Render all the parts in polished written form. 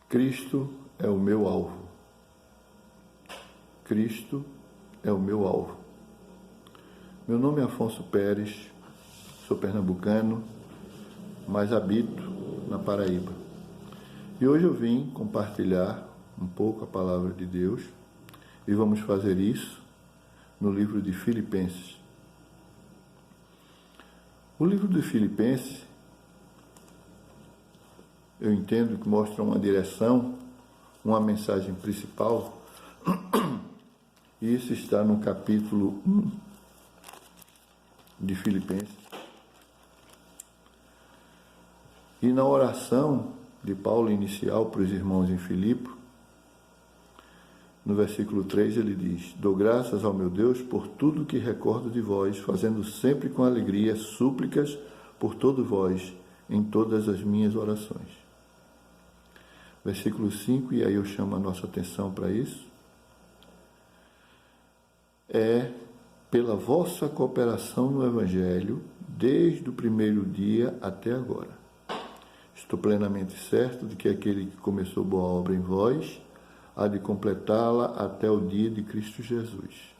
Cristo é o meu alvo. Cristo é o meu alvo. Meu nome é Afonso Pérez, sou pernambucano, mas habito na Paraíba. E hoje eu vim compartilhar um pouco a palavra de Deus e vamos fazer isso no livro de Filipenses. O livro de Filipenses, eu entendo que mostra uma direção, uma mensagem principal, e isso está no capítulo 1 de Filipenses. E na oração de Paulo inicial para os irmãos em Filipe, no versículo 3 ele diz: dou graças ao meu Deus por tudo que recordo de vós, fazendo sempre com alegria súplicas por todos vós, em todas as minhas orações. Versículo 5, e aí eu chamo a nossa atenção para isso, é pela vossa cooperação no Evangelho, desde o primeiro dia até agora. Estou plenamente certo de que aquele que começou boa obra em vós, há de completá-la até o dia de Cristo Jesus.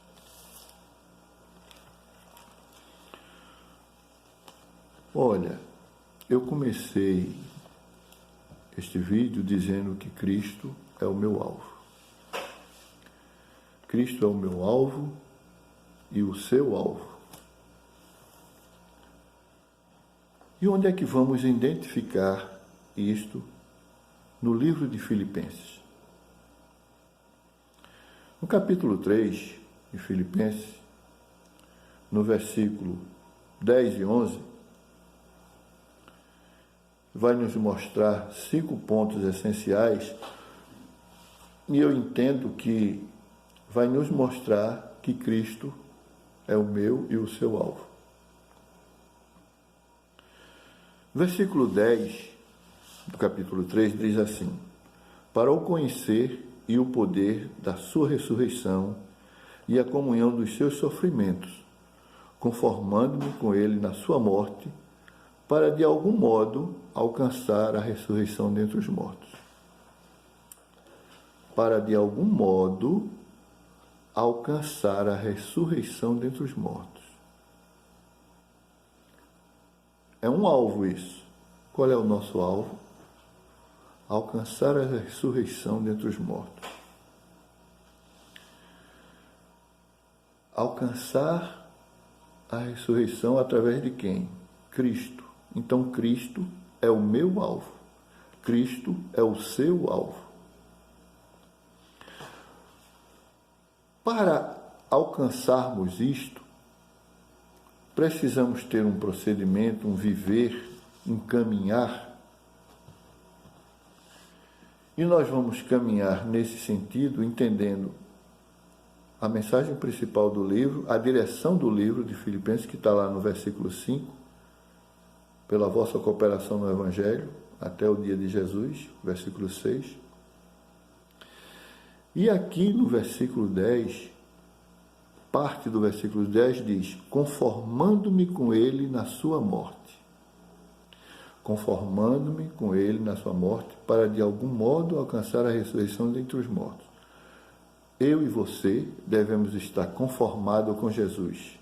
Olha, eu comecei este vídeo dizendo que Cristo é o meu alvo. Cristo é o meu alvo e o seu alvo. E onde é que vamos identificar isto no livro de Filipenses? No capítulo 3 de Filipenses, no versículo 10 e 11, vai nos mostrar 5 pontos essenciais, e eu entendo que vai nos mostrar que Cristo é o meu e o seu alvo. Versículo 10 do capítulo 3 diz assim: para o conhecer e o poder da sua ressurreição e a comunhão dos seus sofrimentos, conformando-me com ele na sua morte, para de algum modo alcançar a ressurreição dentre os mortos. Para de algum modo alcançar a ressurreição dentre os mortos. É um alvo isso. Qual é o nosso alvo? Alcançar a ressurreição dentre os mortos. Alcançar a ressurreição através de quem? Cristo. Então Cristo é o meu alvo. Cristo é o seu alvo. Para alcançarmos isto, precisamos ter um procedimento, um viver, um caminhar. E nós vamos caminhar nesse sentido, entendendo a mensagem principal do livro, a direção do livro de Filipenses, que está lá no versículo 5, pela vossa cooperação no Evangelho, até o dia de Jesus, versículo 6. E aqui no versículo 10, parte do versículo 10 diz: conformando-me com ele na sua morte. Conformando-me com ele na sua morte, para de algum modo alcançar a ressurreição dentre os mortos. Eu e você devemos estar conformados com Jesus.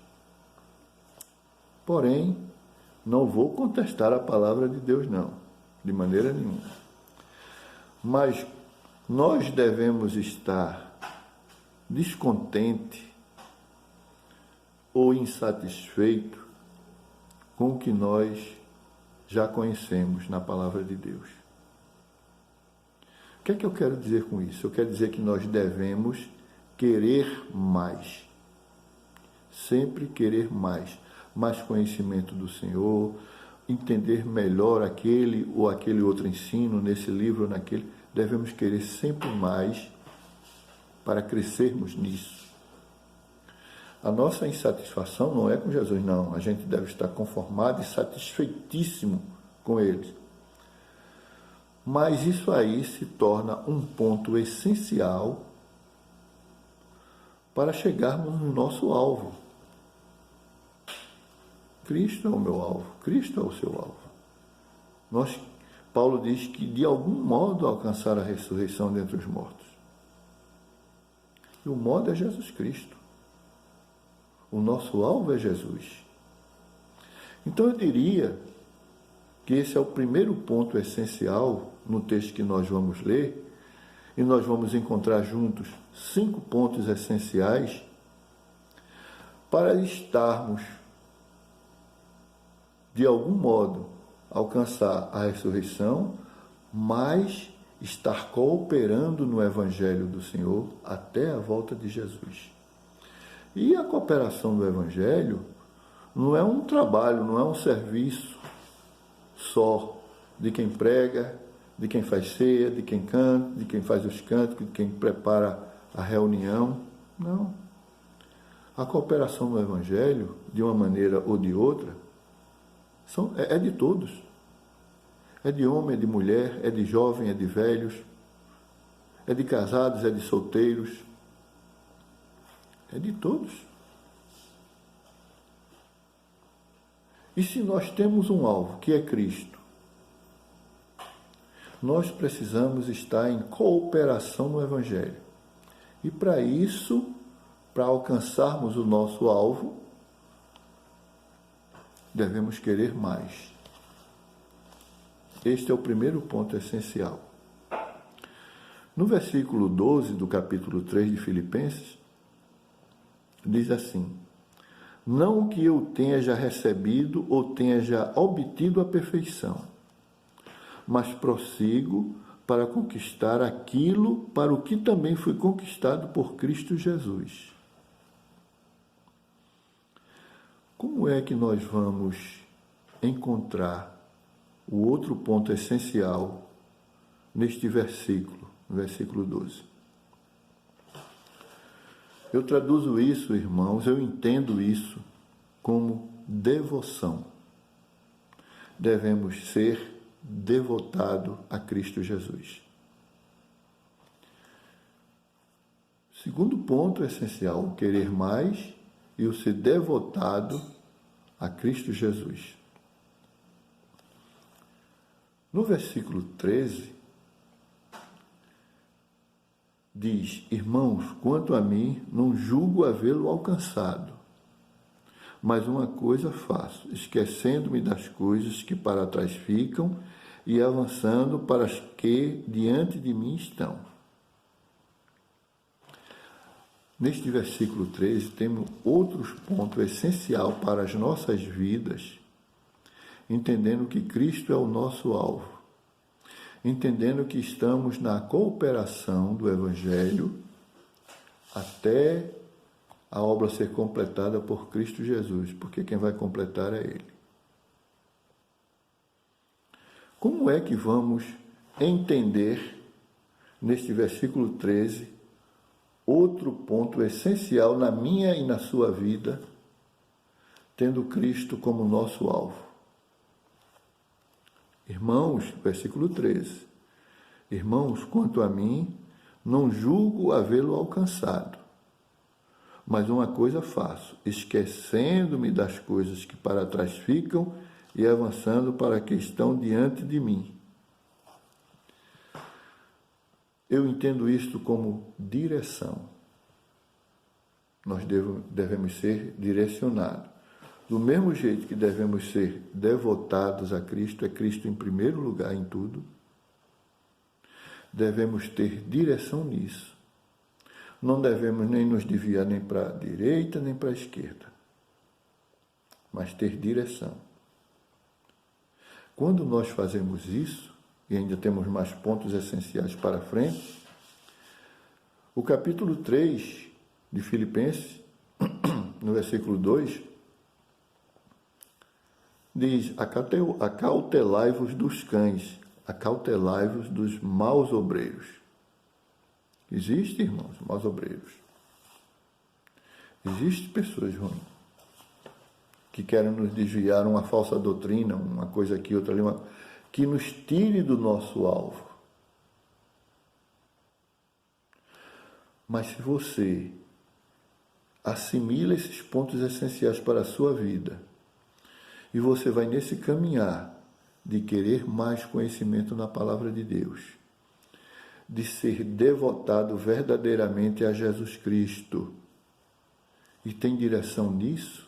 Porém, não vou contestar a palavra de Deus, não, de maneira nenhuma. Mas nós devemos estar descontentes ou insatisfeitos com o que nós já conhecemos na palavra de Deus. O que é que eu quero dizer com isso? Eu quero dizer que nós devemos querer mais. Sempre querer mais. Mais conhecimento do Senhor, entender melhor aquele ou aquele outro ensino, nesse livro ou naquele. Devemos querer sempre mais para crescermos nisso. A nossa insatisfação não é com Jesus, não. A gente deve estar conformado e satisfeitíssimo com Ele. Mas isso aí se torna um ponto essencial para chegarmos no nosso alvo. Cristo é o meu alvo, Cristo é o seu alvo. Paulo diz que de algum modo alcançar a ressurreição dentre os mortos. E o modo é Jesus Cristo. O nosso alvo é Jesus. Então eu diria que esse é o primeiro ponto essencial no texto que nós vamos ler, e nós vamos encontrar juntos 5 pontos essenciais para estarmos, de algum modo, alcançar a ressurreição, mas estar cooperando no Evangelho do Senhor até a volta de Jesus. E a cooperação do Evangelho não é um trabalho, não é um serviço só de quem prega, de quem faz ceia, de quem canta, de quem faz os cânticos, de quem prepara a reunião. Não. A cooperação no Evangelho, de uma maneira ou de outra, é de todos. É de homem, é de mulher, é de jovem, é de velhos, é de casados, é de solteiros. É de todos. E se nós temos um alvo, que é Cristo, nós precisamos estar em cooperação no Evangelho. E para isso, para alcançarmos o nosso alvo, devemos querer mais. Este é o primeiro ponto essencial. No versículo 12 do capítulo 3 de Filipenses, diz assim: não que eu tenha já recebido ou tenha já obtido a perfeição, mas prossigo para conquistar aquilo para o que também fui conquistado por Cristo Jesus. Como é que nós vamos encontrar o outro ponto essencial neste versículo, no versículo 12? Eu traduzo isso, irmãos, eu entendo isso como devoção. Devemos ser devotado a Cristo Jesus. Segundo ponto essencial, o querer mais e o ser devotado a Cristo Jesus. No versículo 13, diz: irmãos, quanto a mim, não julgo havê-lo alcançado, mas uma coisa faço, esquecendo-me das coisas que para trás ficam e avançando para as que diante de mim estão. Neste versículo 13, temos outros pontos essenciais para as nossas vidas, entendendo que Cristo é o nosso alvo, entendendo que estamos na cooperação do Evangelho até a obra ser completada por Cristo Jesus, porque quem vai completar é Ele. Como é que vamos entender, neste versículo 13, outro ponto essencial na minha e na sua vida, tendo Cristo como nosso alvo? Irmãos, versículo 13, irmãos, quanto a mim, não julgo havê-lo alcançado, mas uma coisa faço, esquecendo-me das coisas que para trás ficam e avançando para que estão diante de mim. Eu entendo isto como direção. Nós devemos ser direcionados. Do mesmo jeito que devemos ser devotados a Cristo, é Cristo em primeiro lugar em tudo, devemos ter direção nisso. Não devemos nem nos desviar nem para a direita nem para a esquerda, mas ter direção. Quando nós fazemos isso, e ainda temos mais pontos essenciais para frente, o capítulo 3 de Filipenses, no versículo 2, diz: acautelai-vos dos cães, acautelai-vos dos maus obreiros. Existe, irmãos, maus obreiros. Existem pessoas ruins que querem nos desviar uma falsa doutrina, uma coisa aqui, outra ali, que nos tire do nosso alvo. Mas se você assimila esses pontos essenciais para a sua vida e você vai nesse caminhar de querer mais conhecimento na palavra de Deus, de ser devotado verdadeiramente a Jesus Cristo, e tem direção nisso,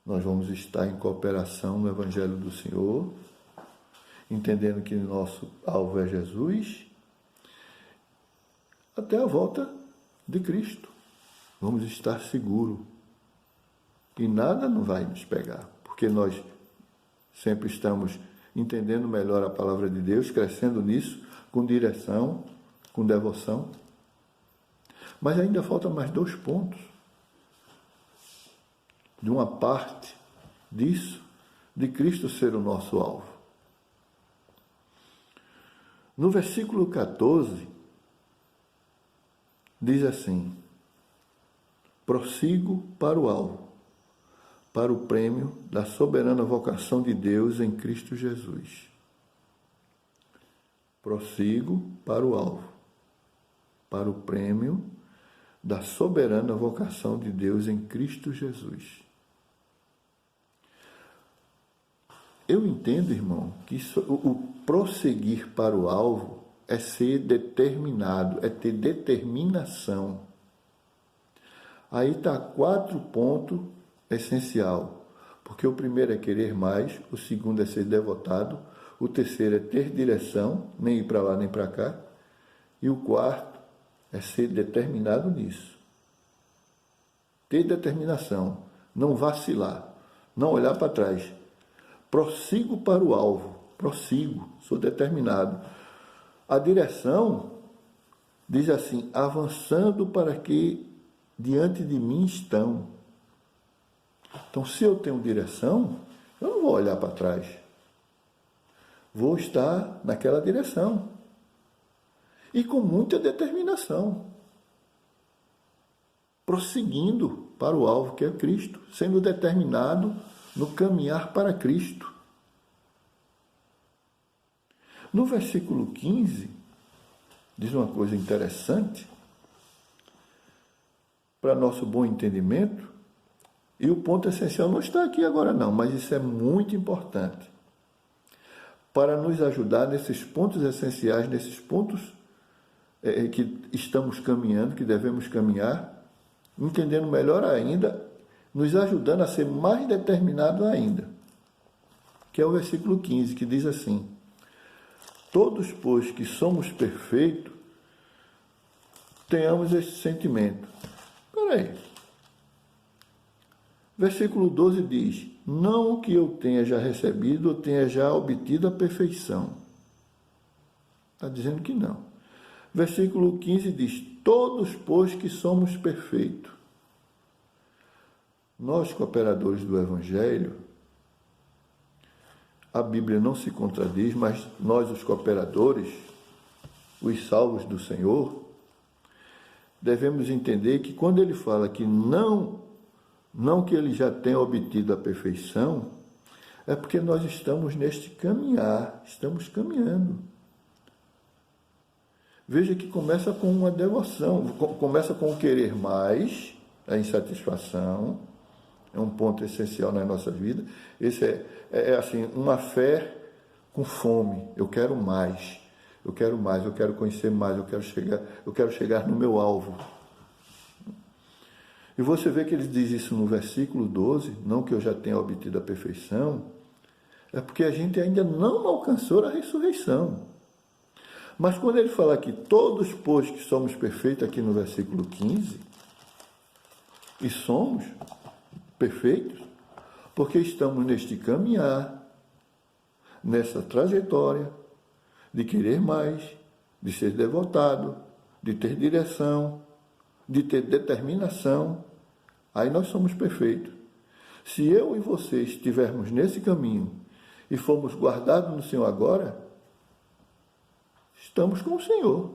nós vamos estar em cooperação no Evangelho do Senhor, entendendo que nosso alvo é Jesus, até a volta de Cristo. Vamos estar seguros. E nada não vai nos pegar, porque nós sempre estamos entendendo melhor a palavra de Deus, crescendo nisso, com direção, com devoção. Mas ainda falta mais 2 pontos. De uma parte disso, de Cristo ser o nosso alvo. No versículo 14, diz assim: prossigo para o alvo, para o prêmio da soberana vocação de Deus em Cristo Jesus. Prossigo para o alvo, para o prêmio da soberana vocação de Deus em Cristo Jesus. Eu entendo, irmão, que o prosseguir para o alvo é ser determinado, é ter determinação. Aí está 4 pontos essencial, porque o primeiro é querer mais, o segundo é ser devotado, o terceiro é ter direção, nem ir para lá nem para cá, e o quarto é ser determinado nisso. Ter determinação, não vacilar, não olhar para trás. Prossigo para o alvo, prossigo, sou determinado. A direção diz assim: avançando para que diante de mim estão. Então, se eu tenho direção, eu não vou olhar para trás. Vou estar naquela direção. E com muita determinação. Prosseguindo para o alvo que é Cristo, sendo determinado no caminhar para Cristo. No versículo 15, diz uma coisa interessante, para nosso bom entendimento, e o ponto essencial não está aqui agora não, mas isso é muito importante, para nos ajudar nesses pontos essenciais, nesses pontos que estamos caminhando, que devemos caminhar, entendendo melhor ainda, nos ajudando a ser mais determinado ainda, que é o versículo 15, que diz assim: todos, pois, que somos perfeitos, tenhamos esse sentimento. Espera aí. Versículo 12 diz: não que eu tenha já recebido ou tenha já obtido a perfeição. Está dizendo que não. Versículo 15 diz: todos, pois, que somos perfeitos. Nós, cooperadores do Evangelho, a Bíblia não se contradiz, mas nós, os cooperadores, os salvos do Senhor, devemos entender que quando ele fala que não que ele já tenha obtido a perfeição, é porque nós estamos neste caminhar, estamos caminhando. Veja que começa com uma devoção, começa com o querer mais, a insatisfação, é um ponto essencial na nossa vida. Esse é assim, uma fé com fome. Eu quero mais, eu quero mais, eu quero conhecer mais, eu quero chegar no meu alvo. E você vê que ele diz isso no versículo 12, não que eu já tenha obtido a perfeição, é porque a gente ainda não alcançou a ressurreição. Mas quando ele fala que todos, pois, que somos perfeitos, aqui no versículo 15, e somos perfeitos, porque estamos neste caminhar, nessa trajetória de querer mais, de ser devotado, de ter direção, de ter determinação, aí nós somos perfeitos. Se eu e você estivermos nesse caminho e formos guardados no Senhor agora, estamos com o Senhor.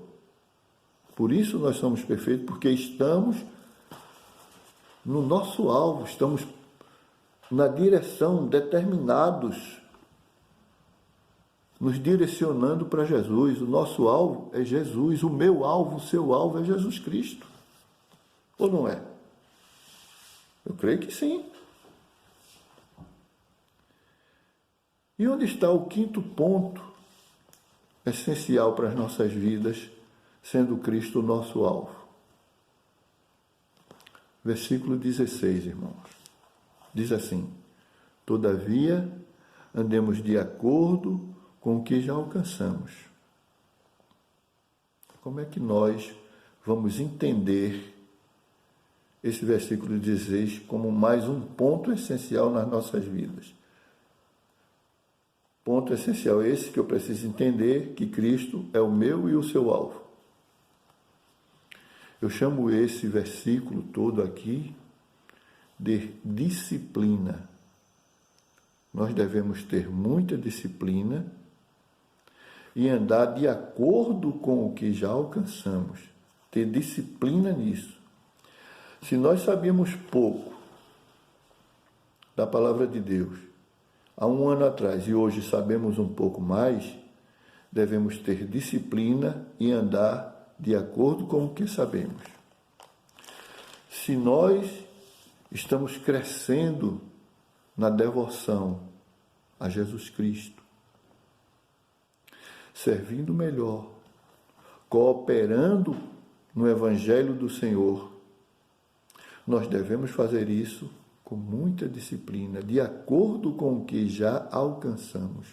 Por isso nós somos perfeitos, porque estamos no nosso alvo, estamos na direção, determinados, nos direcionando para Jesus. O nosso alvo é Jesus, o meu alvo, o seu alvo é Jesus Cristo. Ou não é? Eu creio que sim. E onde está o quinto ponto essencial para as nossas vidas, sendo Cristo o nosso alvo? Versículo 16, irmãos. Diz assim: todavia, andemos de acordo com o que já alcançamos. Como é que nós vamos entender esse versículo 16 como mais um ponto essencial nas nossas vidas? Ponto essencial esse que eu preciso entender, que Cristo é o meu e o seu alvo. Eu chamo esse versículo todo aqui de disciplina. Nós devemos ter muita disciplina e andar de acordo com o que já alcançamos. Ter disciplina nisso. Se nós sabíamos pouco da palavra de Deus há um ano atrás e hoje sabemos um pouco mais, devemos ter disciplina e andar de acordo com o que sabemos. Se nós estamos crescendo na devoção a Jesus Cristo, servindo melhor, cooperando no Evangelho do Senhor, nós devemos fazer isso com muita disciplina, de acordo com o que já alcançamos.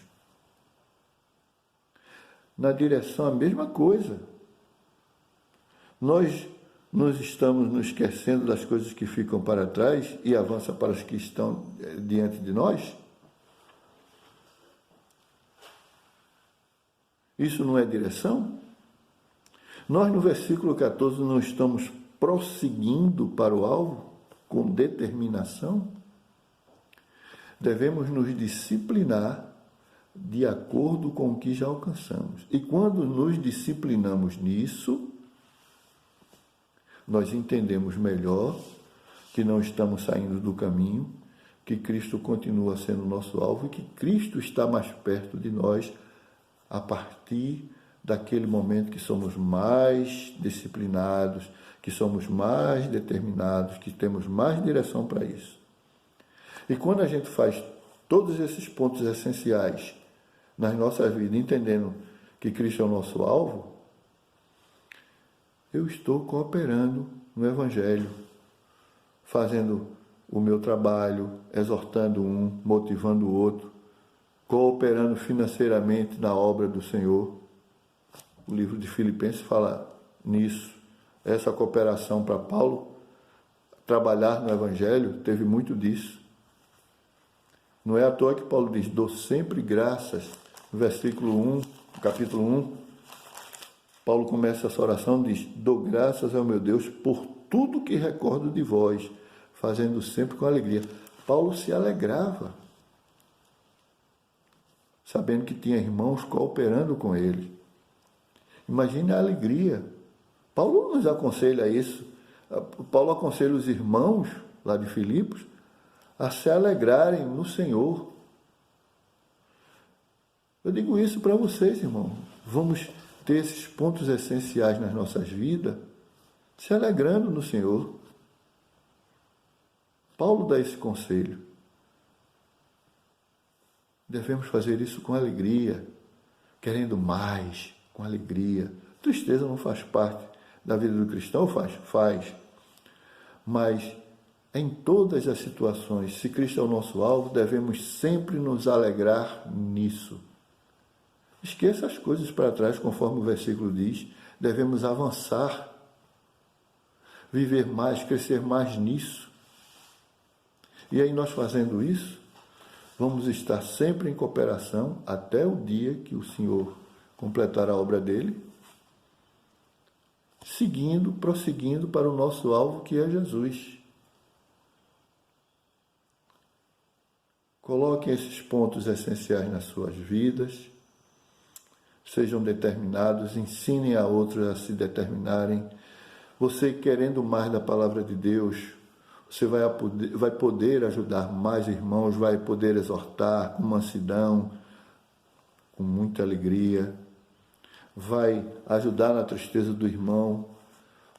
Na direção, a mesma coisa. Nós estamos nos esquecendo das coisas que ficam para trás e avança para as que estão diante de nós? Isso não é direção? Nós, no versículo 14, não estamos prosseguindo para o alvo com determinação? Devemos nos disciplinar de acordo com o que já alcançamos. E quando nos disciplinamos nisso, nós entendemos melhor que não estamos saindo do caminho, que Cristo continua sendo o nosso alvo e que Cristo está mais perto de nós a partir daquele momento que somos mais disciplinados, que somos mais determinados, que temos mais direção para isso. E quando a gente faz todos esses pontos essenciais nas nossas vidas, entendendo que Cristo é o nosso alvo, eu estou cooperando no Evangelho, fazendo o meu trabalho, exortando um, motivando o outro, cooperando financeiramente na obra do Senhor. O livro de Filipenses fala nisso. Essa cooperação para Paulo trabalhar no Evangelho teve muito disso. Não é à toa que Paulo diz: dou sempre graças. No versículo 1, capítulo 1, Paulo começa essa oração e diz: dou graças ao meu Deus por tudo que recordo de vós, fazendo sempre com alegria. Paulo se alegrava, sabendo que tinha irmãos cooperando com ele. Imagine a alegria. Paulo nos aconselha isso. Paulo aconselha os irmãos lá de Filipos a se alegrarem no Senhor. Eu digo isso para vocês, irmãos. Vamos ter esses pontos essenciais nas nossas vidas, se alegrando no Senhor. Paulo dá esse conselho. Devemos fazer isso com alegria, querendo mais, com alegria. Tristeza não faz parte da vida do cristão, faz. Mas em todas as situações, se Cristo é o nosso alvo, devemos sempre nos alegrar nisso. Esqueça as coisas para trás, conforme o versículo diz. Devemos avançar, viver mais, crescer mais nisso. E aí nós fazendo isso, vamos estar sempre em cooperação até o dia que o Senhor completar a obra dele, prosseguindo para o nosso alvo, que é Jesus. Coloquem esses pontos essenciais nas suas vidas, sejam determinados, ensinem a outros a se determinarem. Você, querendo mais da palavra de Deus, você vai poder ajudar mais irmãos, vai poder exortar com mansidão, com muita alegria, vai ajudar na tristeza do irmão,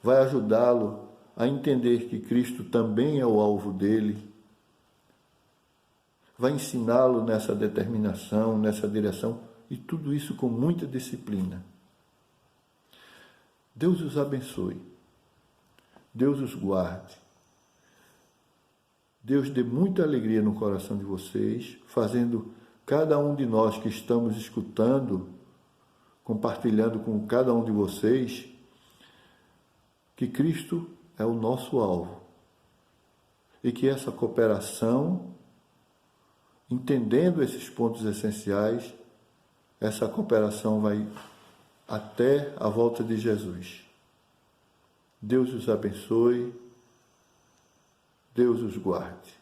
vai ajudá-lo a entender que Cristo também é o alvo dele, vai ensiná-lo nessa determinação, nessa direção, e tudo isso com muita disciplina. Deus os abençoe. Deus os guarde. Deus dê muita alegria no coração de vocês, fazendo cada um de nós que estamos escutando, compartilhando com cada um de vocês, que Cristo é o nosso alvo. E que essa cooperação, entendendo esses pontos essenciais, essa cooperação vai até a volta de Jesus. Deus os abençoe, Deus os guarde.